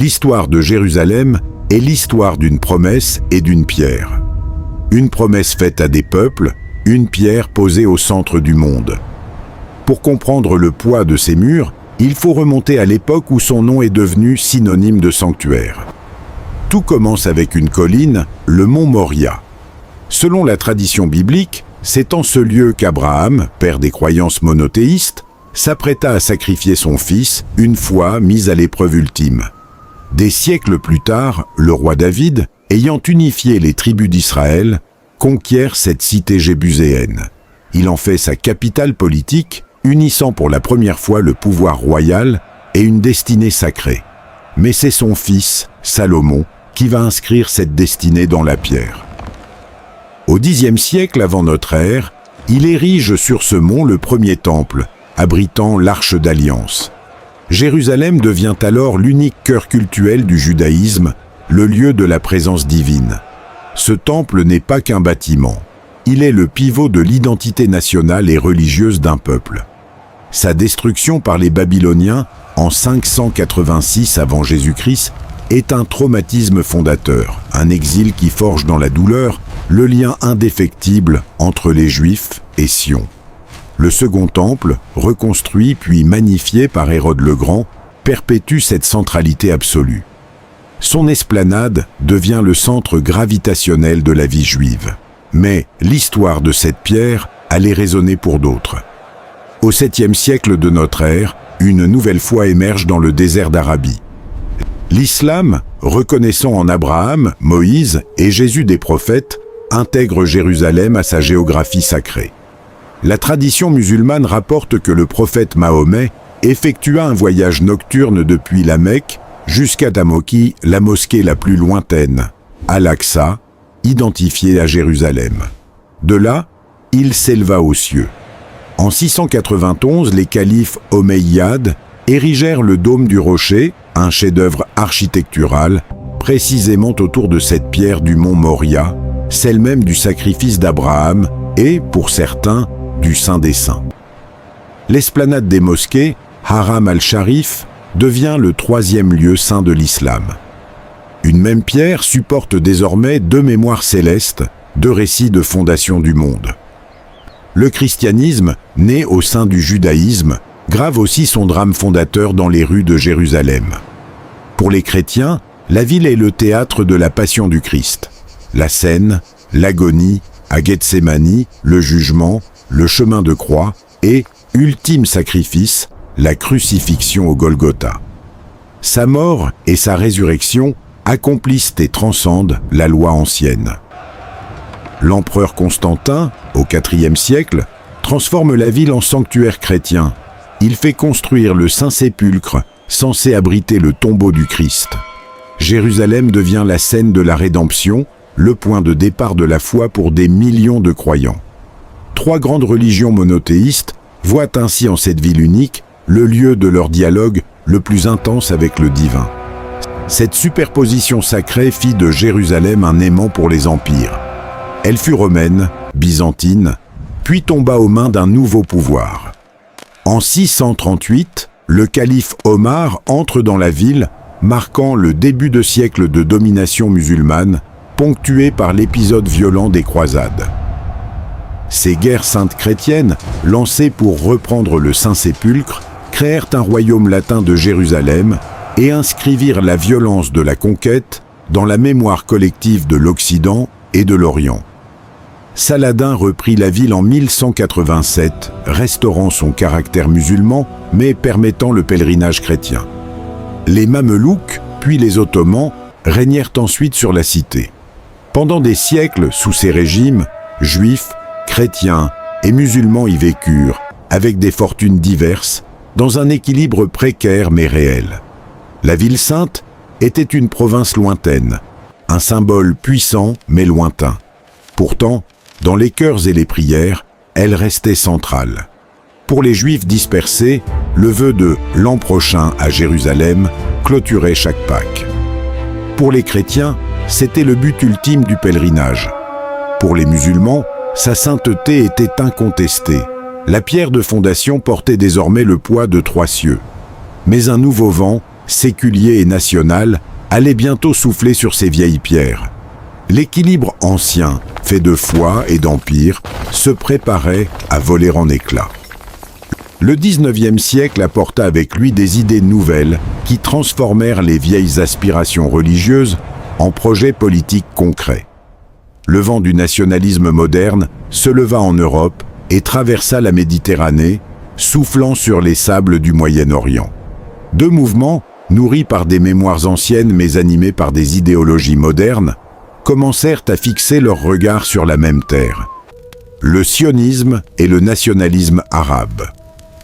L'histoire de Jérusalem est l'histoire d'une promesse et d'une pierre. Une promesse faite à des peuples, une pierre posée au centre du monde. Pour comprendre le poids de ces murs, il faut remonter à l'époque où son nom est devenu synonyme de sanctuaire. Tout commence avec une colline, le mont Moria. Selon la tradition biblique, c'est en ce lieu qu'Abraham, père des croyances monothéistes, s'apprêta à sacrifier son fils, une fois mis à l'épreuve ultime. Des siècles plus tard, le roi David, ayant unifié les tribus d'Israël, conquiert cette cité jébuséenne. Il en fait sa capitale politique, unissant pour la première fois le pouvoir royal et une destinée sacrée. Mais c'est son fils, Salomon, qui va inscrire cette destinée dans la pierre. Au Xe siècle avant notre ère, il érige sur ce mont le premier temple, abritant l'Arche d'Alliance. Jérusalem devient alors l'unique cœur cultuel du judaïsme, le lieu de la présence divine. Ce temple n'est pas qu'un bâtiment. Il est le pivot de l'identité nationale et religieuse d'un peuple. Sa destruction par les Babyloniens en 586 avant Jésus-Christ est un traumatisme fondateur, un exil qui forge dans la douleur le lien indéfectible entre les Juifs et Sion. Le second temple, reconstruit puis magnifié par Hérode le Grand, perpétue cette centralité absolue. Son esplanade devient le centre gravitationnel de la vie juive. Mais l'histoire de cette pierre allait résonner pour d'autres. Au 7e siècle de notre ère, une nouvelle foi émerge dans le désert d'Arabie. L'islam, reconnaissant en Abraham, Moïse et Jésus des prophètes, intègre Jérusalem à sa géographie sacrée. La tradition musulmane rapporte que le prophète Mahomet effectua un voyage nocturne depuis la Mecque jusqu'à Tamoki, la mosquée la plus lointaine, Al-Aqsa, identifiée à Jérusalem. De là, il s'éleva aux cieux. En 691, les califes omeyyades érigèrent le dôme du rocher, un chef-d'œuvre architectural, précisément autour de cette pierre du mont Moria, celle même du sacrifice d'Abraham et, pour certains, du Saint des Saints. L'esplanade des mosquées, Haram al-Sharif, devient le 3e lieu saint de l'islam. Une même pierre supporte désormais 2 mémoires célestes, 2 récits de fondation du monde. Le christianisme, né au sein du judaïsme, grave aussi son drame fondateur dans les rues de Jérusalem. Pour les chrétiens, la ville est le théâtre de la passion du Christ. La scène, l'agonie, à Gethsémani, le jugement, le chemin de croix et, ultime sacrifice, la crucifixion au Golgotha. Sa mort et sa résurrection accomplissent et transcendent la loi ancienne. L'empereur Constantin, au IVe siècle, transforme la ville en sanctuaire chrétien. Il fait construire le Saint-Sépulcre, censé abriter le tombeau du Christ. Jérusalem devient la scène de la rédemption, le point de départ de la foi pour des millions de croyants. 3 grandes religions monothéistes voient ainsi en cette ville unique le lieu de leur dialogue le plus intense avec le divin. Cette superposition sacrée fit de Jérusalem un aimant pour les empires. Elle fut romaine, byzantine, puis tomba aux mains d'un nouveau pouvoir. En 638, le calife Omar entre dans la ville, marquant le début de siècle de domination musulmane, ponctué par l'épisode violent des croisades. Ces guerres saintes chrétiennes, lancées pour reprendre le Saint-Sépulcre, créèrent un royaume latin de Jérusalem et inscrivirent la violence de la conquête dans la mémoire collective de l'Occident et de l'Orient. Saladin reprit la ville en 1187, restaurant son caractère musulman, mais permettant le pèlerinage chrétien. Les Mamelouks, puis les Ottomans, régnèrent ensuite sur la cité. Pendant des siècles, sous ces régimes, juifs, chrétiens et musulmans y vécurent, avec des fortunes diverses, dans un équilibre précaire mais réel. La ville sainte était une province lointaine, un symbole puissant mais lointain. Pourtant, dans les cœurs et les prières, elle restait centrale. Pour les Juifs dispersés, le vœu de « l'an prochain à Jérusalem » clôturait chaque Pâques. Pour les chrétiens, c'était le but ultime du pèlerinage. Pour les musulmans, sa sainteté était incontestée. La pierre de fondation portait désormais le poids de 3 cieux. Mais un nouveau vent, séculier et national, allait bientôt souffler sur ces vieilles pierres. L'équilibre ancien, fait de foi et d'empire, se préparait à voler en éclats. Le XIXe siècle apporta avec lui des idées nouvelles qui transformèrent les vieilles aspirations religieuses en projets politiques concrets. Le vent du nationalisme moderne se leva en Europe et traversa la Méditerranée, soufflant sur les sables du Moyen-Orient. Deux mouvements, nourris par des mémoires anciennes mais animés par des idéologies modernes, commencèrent à fixer leur regard sur la même terre. Le sionisme et le nationalisme arabe.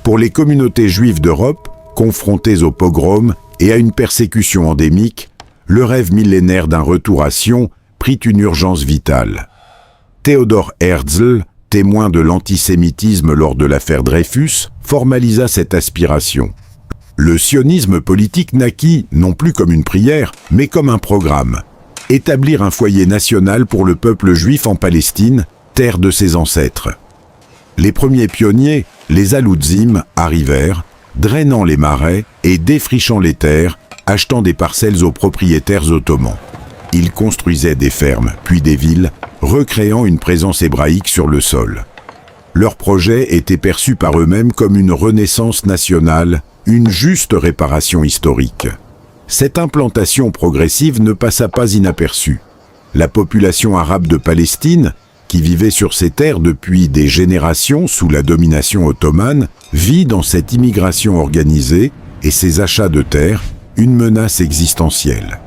Pour les communautés juives d'Europe, confrontées aux pogroms et à une persécution endémique, le rêve millénaire d'un retour à Sion prit une urgence vitale. Theodor Herzl, témoin de l'antisémitisme lors de l'affaire Dreyfus, formalisa cette aspiration. Le sionisme politique naquit non plus comme une prière, mais comme un programme. Établir un foyer national pour le peuple juif en Palestine, terre de ses ancêtres. Les premiers pionniers, les Aloudzim, arrivèrent, drainant les marais et défrichant les terres, achetant des parcelles aux propriétaires ottomans. Ils construisaient des fermes, puis des villes, recréant une présence hébraïque sur le sol. Leur projet était perçu par eux-mêmes comme une renaissance nationale, une juste réparation historique. Cette implantation progressive ne passa pas inaperçue. La population arabe de Palestine, qui vivait sur ces terres depuis des générations sous la domination ottomane, vit dans cette immigration organisée et ces achats de terres une menace existentielle.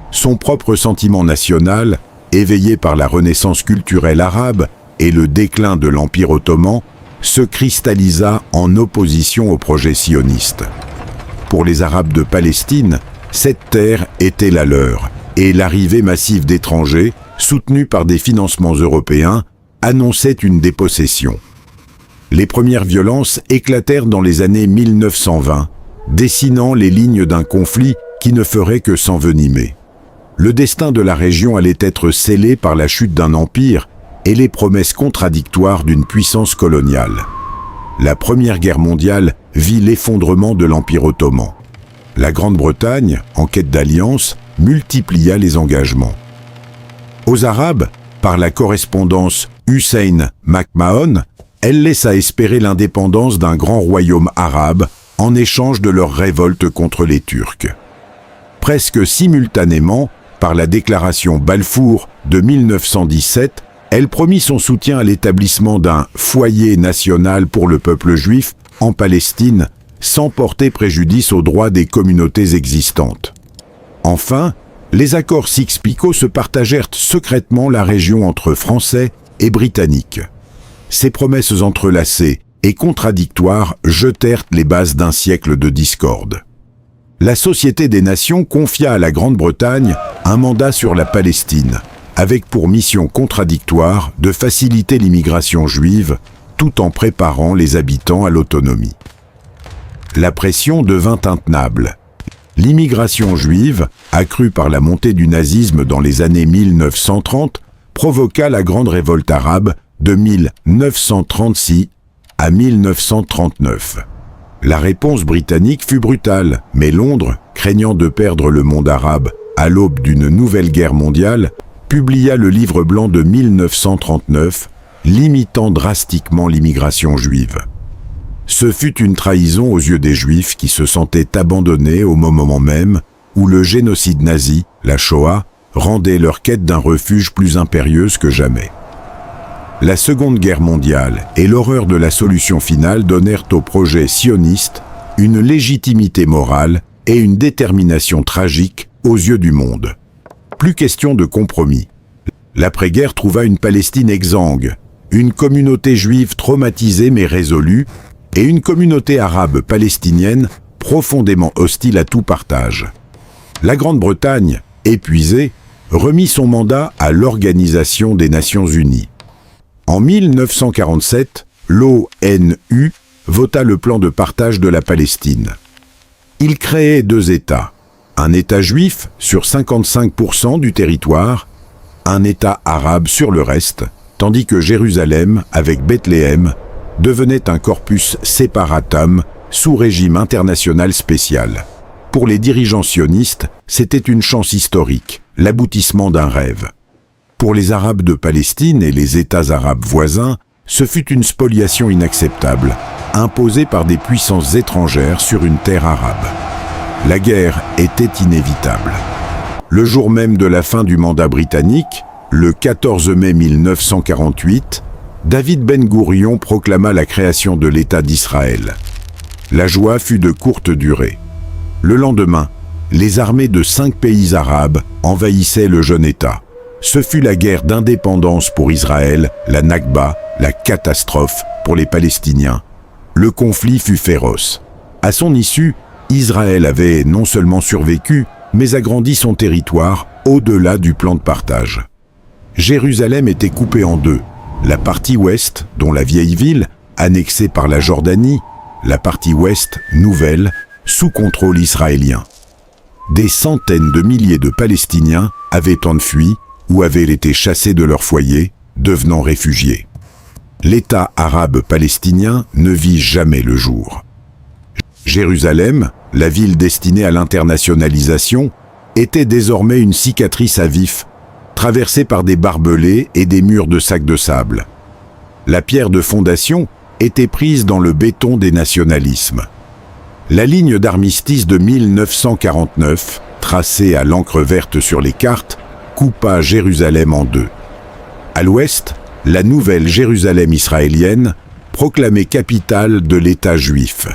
Son propre sentiment national, éveillé par la renaissance culturelle arabe et le déclin de l'Empire ottoman, se cristallisa en opposition au projet sioniste. Pour les Arabes de Palestine, cette terre était la leur, et l'arrivée massive d'étrangers, soutenus par des financements européens, annonçait une dépossession. Les premières violences éclatèrent dans les années 1920, dessinant les lignes d'un conflit qui ne ferait que s'envenimer. Le destin de la région allait être scellé par la chute d'un empire et les promesses contradictoires d'une puissance coloniale. La Première Guerre mondiale vit l'effondrement de l'Empire ottoman. La Grande-Bretagne, en quête d'alliance, multiplia les engagements. Aux Arabes, par la correspondance Hussein-MacMahon, elle laissa espérer l'indépendance d'un grand royaume arabe en échange de leur révolte contre les Turcs. Presque simultanément, par la déclaration Balfour de 1917, elle promit son soutien à l'établissement d'un foyer national pour le peuple juif en Palestine, sans porter préjudice aux droits des communautés existantes. Enfin, les accords Sykes-Picot se partagèrent secrètement la région entre Français et Britanniques. Ces promesses entrelacées et contradictoires jetèrent les bases d'un siècle de discorde. La Société des Nations confia à la Grande-Bretagne un mandat sur la Palestine, avec pour mission contradictoire de faciliter l'immigration juive, tout en préparant les habitants à l'autonomie. La pression devint intenable. L'immigration juive, accrue par la montée du nazisme dans les années 1930, provoqua la grande révolte arabe de 1936 à 1939. La réponse britannique fut brutale, mais Londres, craignant de perdre le monde arabe à l'aube d'une nouvelle guerre mondiale, publia le livre blanc de 1939, limitant drastiquement l'immigration juive. Ce fut une trahison aux yeux des Juifs qui se sentaient abandonnés au moment même où le génocide nazi, la Shoah, rendait leur quête d'un refuge plus impérieuse que jamais. La Seconde Guerre mondiale et l'horreur de la solution finale donnèrent au projet sioniste une légitimité morale et une détermination tragique aux yeux du monde. Plus question de compromis. L'après-guerre trouva une Palestine exsangue, une communauté juive traumatisée mais résolue, et une communauté arabe palestinienne profondément hostile à tout partage. La Grande-Bretagne, épuisée, remit son mandat à l'Organisation des Nations Unies. En 1947, l'ONU vota le plan de partage de la Palestine. Il créait 2 États, un État juif sur 55% du territoire, un État arabe sur le reste, tandis que Jérusalem, avec Bethléem, devenait un corpus separatum sous régime international spécial. Pour les dirigeants sionistes, c'était une chance historique, l'aboutissement d'un rêve. Pour les Arabes de Palestine et les États arabes voisins, ce fut une spoliation inacceptable, imposée par des puissances étrangères sur une terre arabe. La guerre était inévitable. Le jour même de la fin du mandat britannique, le 14 mai 1948, David Ben Gourion proclama la création de l'État d'Israël. La joie fut de courte durée. Le lendemain, les armées de 5 pays arabes envahissaient le jeune État. Ce fut la guerre d'indépendance pour Israël, la Nakba, la catastrophe pour les Palestiniens. Le conflit fut féroce. À son issue, Israël avait non seulement survécu, mais agrandi son territoire au-delà du plan de partage. Jérusalem était coupée en deux. La partie ouest, dont la vieille ville, annexée par la Jordanie, la partie ouest, nouvelle, sous contrôle israélien. Des centaines de milliers de Palestiniens avaient enfui ou avaient été chassés de leur foyer, devenant réfugiés. L'État arabe palestinien ne vit jamais le jour. Jérusalem, la ville destinée à l'internationalisation, était désormais une cicatrice à vif, traversée par des barbelés et des murs de sacs de sable. La pierre de fondation était prise dans le béton des nationalismes. La ligne d'armistice de 1949, tracée à l'encre verte sur les cartes, coupa Jérusalem en deux. À l'ouest, la nouvelle Jérusalem israélienne, proclamée capitale de l'État juif.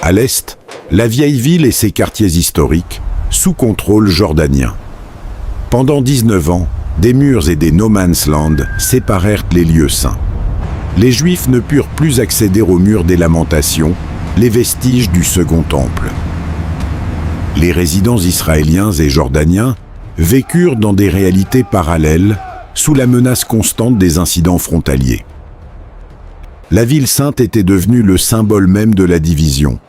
À l'est, la vieille ville et ses quartiers historiques, sous contrôle jordanien. Pendant 19 ans, des murs et des no man's land séparèrent les lieux saints. Les Juifs ne purent plus accéder aux murs des lamentations, les vestiges du Second Temple. Les résidents israéliens et jordaniens vécurent dans des réalités parallèles, sous la menace constante des incidents frontaliers. La ville sainte était devenue le symbole même de la division.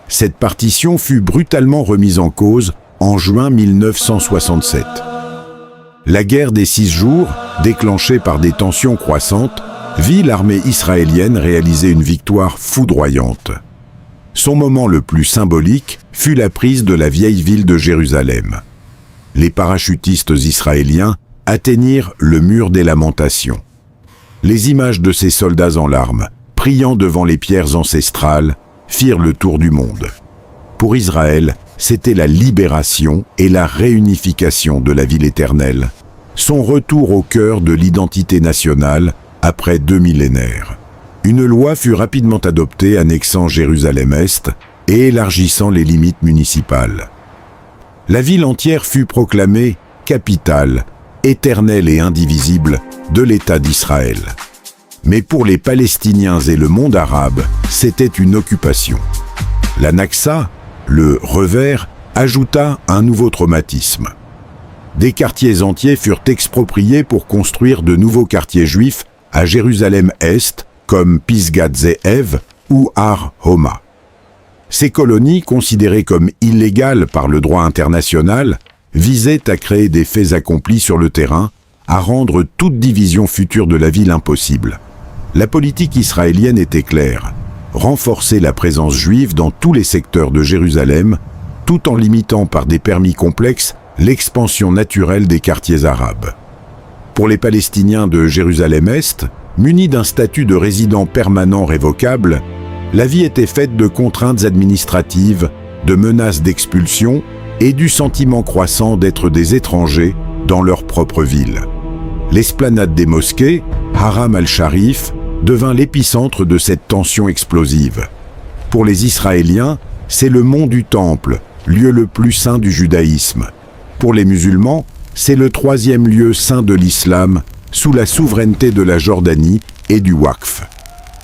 Cette partition fut brutalement remise en cause en juin 1967. La guerre des 6 jours, déclenchée par des tensions croissantes, vit l'armée israélienne réaliser une victoire foudroyante. Son moment le plus symbolique fut la prise de la vieille ville de Jérusalem. Les parachutistes israéliens atteignirent le mur des lamentations. Les images de ces soldats en larmes, priant devant les pierres ancestrales, firent le tour du monde. Pour Israël, c'était la libération et la réunification de la ville éternelle, son retour au cœur de l'identité nationale après 2 millénaires. Une loi fut rapidement adoptée annexant Jérusalem-Est et élargissant les limites municipales. La ville entière fut proclamée capitale, éternelle et indivisible de l'État d'Israël. Mais pour les Palestiniens et le monde arabe, c'était une occupation. La Nakba, le revers, ajouta un nouveau traumatisme. Des quartiers entiers furent expropriés pour construire de nouveaux quartiers juifs à Jérusalem-Est, comme Pisgat Ze'ev ou Har Homa. Ces colonies, considérées comme illégales par le droit international, visaient à créer des faits accomplis sur le terrain, à rendre toute division future de la ville impossible. La politique israélienne était claire: renforcer la présence juive dans tous les secteurs de Jérusalem, tout en limitant par des permis complexes l'expansion naturelle des quartiers arabes. Pour les Palestiniens de Jérusalem-Est, munis d'un statut de résident permanent révocable, la vie était faite de contraintes administratives, de menaces d'expulsion et du sentiment croissant d'être des étrangers dans leur propre ville. L'esplanade des mosquées, Haram al-Sharif, devint l'épicentre de cette tension explosive. Pour les Israéliens, c'est le mont du Temple, lieu le plus saint du judaïsme. Pour les musulmans, c'est le 3e lieu saint de l'islam, sous la souveraineté de la Jordanie et du Waqf.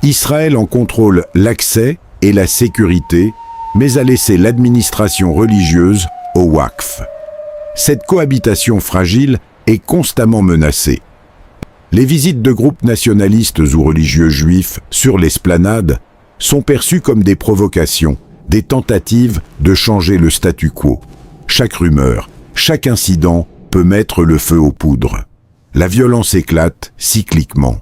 Israël en contrôle l'accès et la sécurité, mais a laissé l'administration religieuse au Waqf. Cette cohabitation fragile est constamment menacée. Les visites de groupes nationalistes ou religieux juifs sur l'esplanade sont perçues comme des provocations, des tentatives de changer le statu quo. Chaque rumeur, chaque incident peut mettre le feu aux poudres. La violence éclate cycliquement.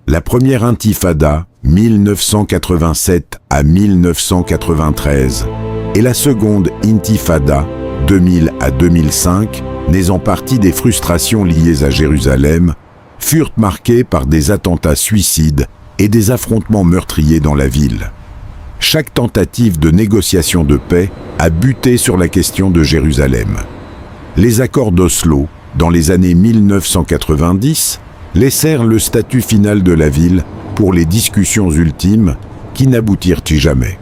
La première intifada, 1987 à 1993, et la seconde Intifada, 2000 à 2005, nés en partie des frustrations liées à Jérusalem, furent marquées par des attentats suicides et des affrontements meurtriers dans la ville. Chaque tentative de négociation de paix a buté sur la question de Jérusalem. Les accords d'Oslo, dans les années 1990, laissèrent le statut final de la ville pour les discussions ultimes qui n'aboutirent jamais.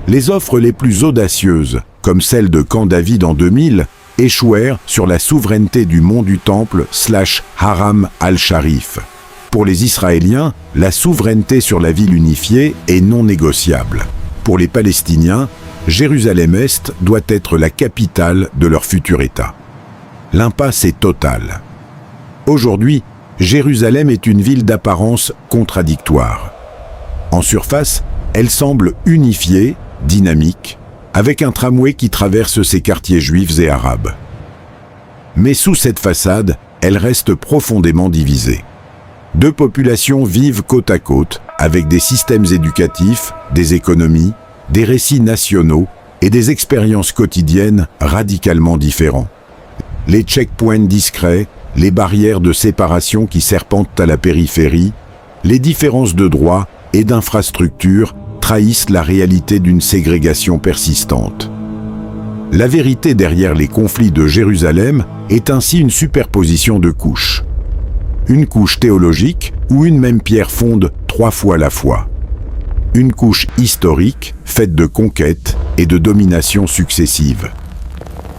Les offres les plus audacieuses, comme celle de Camp David en 2000, échouèrent sur la souveraineté du mont du Temple / Haram al-Sharif. Pour les Israéliens, la souveraineté sur la ville unifiée est non négociable. Pour les Palestiniens, Jérusalem-Est doit être la capitale de leur futur État. L'impasse est totale. Aujourd'hui, Jérusalem est une ville d'apparence contradictoire. En surface, elle semble unifiée, dynamique, avec un tramway qui traverse ses quartiers juifs et arabes. Mais sous cette façade, elle reste profondément divisée. Deux populations vivent côte à côte, avec des systèmes éducatifs, des économies, des récits nationaux et des expériences quotidiennes radicalement différents. Les checkpoints discrets, les barrières de séparation qui serpentent à la périphérie, les différences de droits et d'infrastructures trahissent la réalité d'une ségrégation persistante. La vérité derrière les conflits de Jérusalem est ainsi une superposition de couches. Une couche théologique où une même pierre fonde 3 fois la foi. Une couche historique faite de conquêtes et de dominations successives.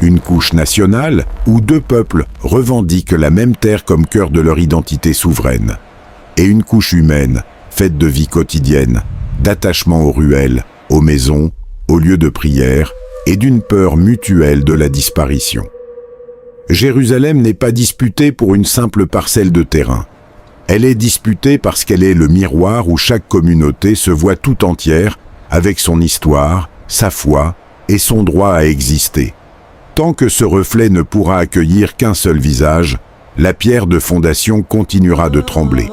Une couche nationale où 2 peuples revendiquent la même terre comme cœur de leur identité souveraine. Et une couche humaine faite de vie quotidienne, d'attachement aux ruelles, aux maisons, aux lieux de prière et d'une peur mutuelle de la disparition. Jérusalem n'est pas disputée pour une simple parcelle de terrain. Elle est disputée parce qu'elle est le miroir où chaque communauté se voit tout entière avec son histoire, sa foi et son droit à exister. Tant que ce reflet ne pourra accueillir qu'un seul visage, la pierre de fondation continuera de trembler.